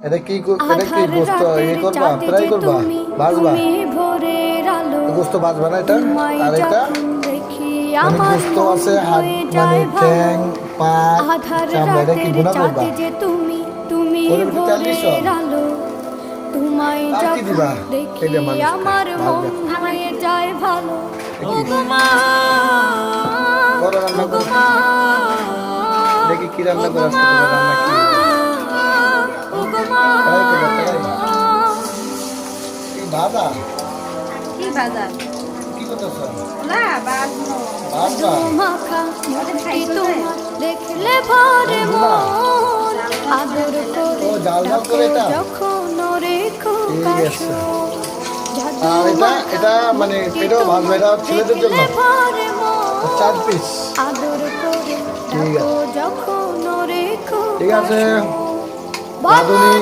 এটা কি গোস্ত করবা ফ্রাই করবা ভাজবা গোস্ত ভাজবা না এটা আর এটা মানে গোস্ত আছে হাত মানে ঠ্যাং পা চামড়া এটা কি গুণা করবা ওর ভিতরে তেল দিছ আর কি দিবা এটা মানুষ বড় রান্না করবা দেখি কি রান্না করা আজকে তোমার রান্না কি ভাজা কি ভাজা কি করতেছ না বাজনো ভাজবা দেখলে ভরে মন আদর ও জাল জাল করে এটা ঠিক আছে আর এটা মানে এটাও ভাজবা এটা ছেলেদের জন্য 4 পিস আদর করে ঠিক আছে যখন রেখো ঠিক আছে রাঁধুনি